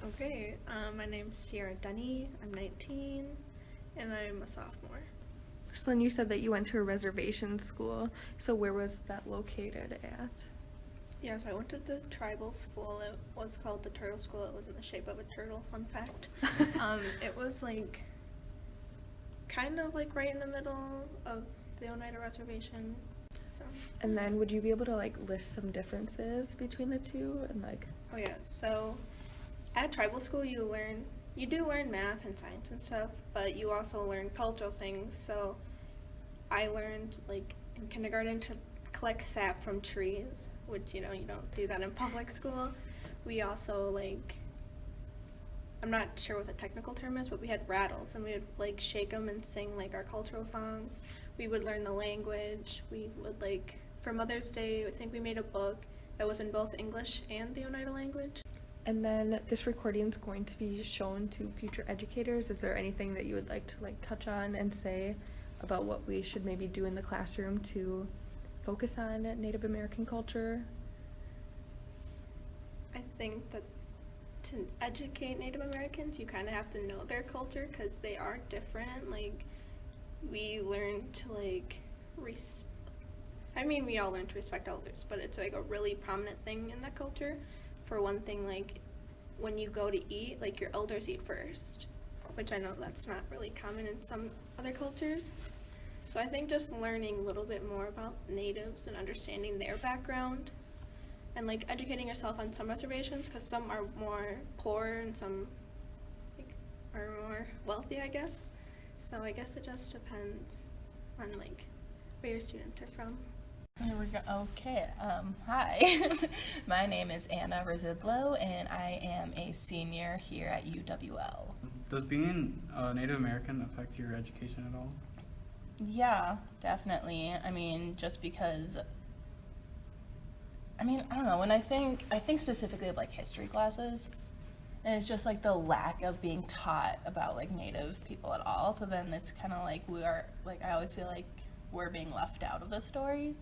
Okay, my name's Sierra Dunny. I'm 19, and I'm a sophomore. So then you said that you went to a reservation school. So where was that located at? Yeah, so I went to the tribal school. It was called the Turtle School. It was in the shape of a turtle, fun fact. It was like kind of like right in the middle of the Oneida Reservation. So. And then would you be able to like list some differences between the two and like? Oh yeah, so at tribal school you do learn math and science and stuff, but you also learn cultural things. So I learned like in kindergarten to collect sap from trees, which you don't do that in public school. We also I'm not sure what the technical term is, but we had rattles and we would like shake them and sing like our cultural songs. We would learn the language. We would for Mother's Day, I think we made a book that was in both English and the Oneida language. And then this recording is going to be shown to future educators. Is there anything that you would like to touch on and say about what we should maybe do in the classroom to focus on Native American culture? I think that to educate Native Americans, you kind of have to know their culture because they are different. We learn to we all learn to respect elders, but it's like a really prominent thing in that culture. For one thing, when you go to eat, your elders eat first, which I know that's not really common in some other cultures. So I think just learning a little bit more about natives and understanding their background and educating yourself on some reservations because some are more poor and some are more wealthy, I guess. So I guess it just depends on where your students are from. Here we go. Okay. Hi. My name is Anna Residlo, and I am a senior here at UWL. Does being Native American affect your education at all? Yeah, definitely. Just because, I don't know, when I think specifically of history classes, and it's just the lack of being taught about Native people at all. So then it's kind of I always feel like we're being left out of the story.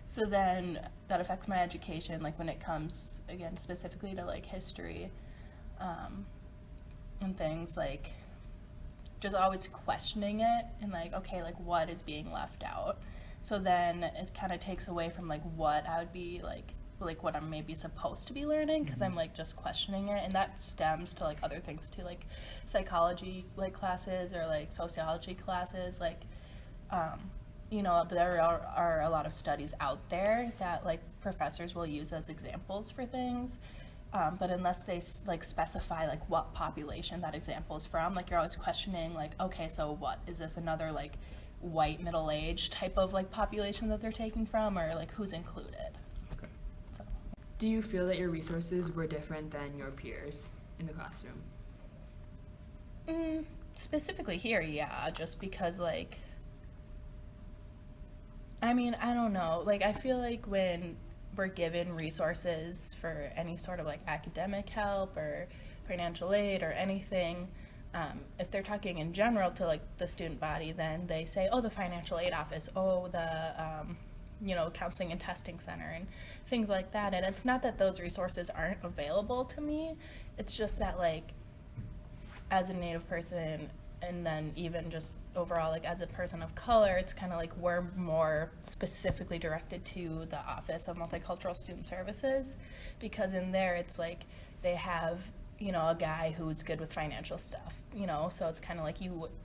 So then that affects my education, when it comes, again, specifically to history and things, just always questioning it and okay, what is being left out? So then it kind of takes away from what I would be what I'm maybe supposed to be learning, because I'm just questioning it, and that stems to other things too, psychology classes or sociology classes. There are a lot of studies out there that professors will use as examples for things, but unless they specify what population that example is from, you're always questioning okay, so what is this, another white middle-aged type of population that they're taking from, or who's included? Okay. So. Do you feel that your resources were different than your peers in the classroom? Specifically here, yeah, just because I don't know, I feel when we're given resources for any sort of academic help or financial aid or anything, if they're talking in general to the student body, then they say, oh, the financial aid office, oh, the counseling and testing center and things like that. And it's not that those resources aren't available to me, it's just that as a Native person, and then even just overall as a person of color, it's kind of we're more specifically directed to the Office of Multicultural Student Services, because in there it's they have a guy who's good with financial stuff, so it's kind of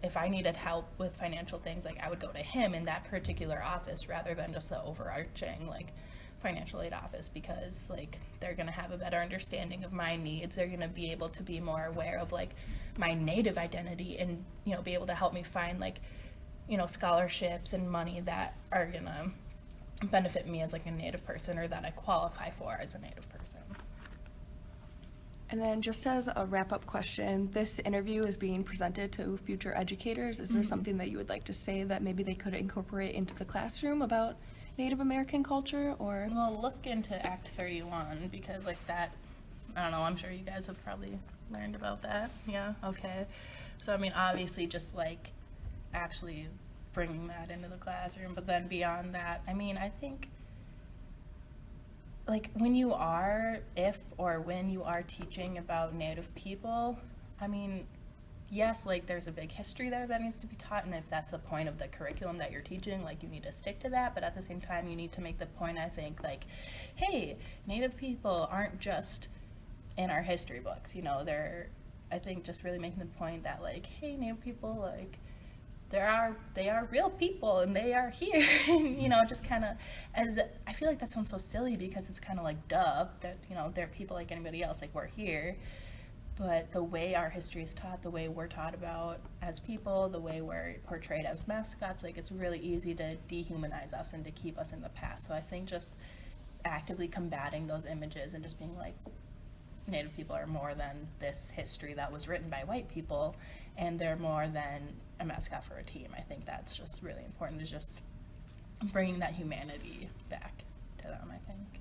if I needed help with financial things, I would go to him in that particular office rather than just the overarching financial aid office, because they're going to have a better understanding of my needs. They're going to be able to be more aware of my Native identity and be able to help me find scholarships and money that are going to benefit me as a Native person, or that I qualify for as a Native person. And then just as a wrap-up question, this interview is being presented to future educators. Is there something that you would like to say that maybe they could incorporate into the classroom about Native American culture? Or well, look into Act 31, because that, I don't know, I'm sure you guys have probably learned about that. Yeah, okay. So obviously just actually bringing that into the classroom, but then beyond that, I think like when you are, if or when you are teaching about Native people, I mean, yes, like there's a big history there that needs to be taught, and if that's the point of the curriculum that you're teaching, like you need to stick to that, but at the same time you need to make the point, I think, like, hey, Native people aren't just in our history books, you know, they're, I think, just really making the point that, like, hey, Native people, like, they are real people and they are here. And, you know, just kind of, as I feel like that sounds so silly because it's kind of like, duh, that, you know, they're people like anybody else, like we're here. But the way our history is taught, the way we're taught about as people, the way we're portrayed as mascots, like it's really easy to dehumanize us and to keep us in the past. So I think just actively combating those images and just being like, Native people are more than this history that was written by white people, and they're more than a mascot for a team. I think that's just really important, is just bringing that humanity back to them, I think.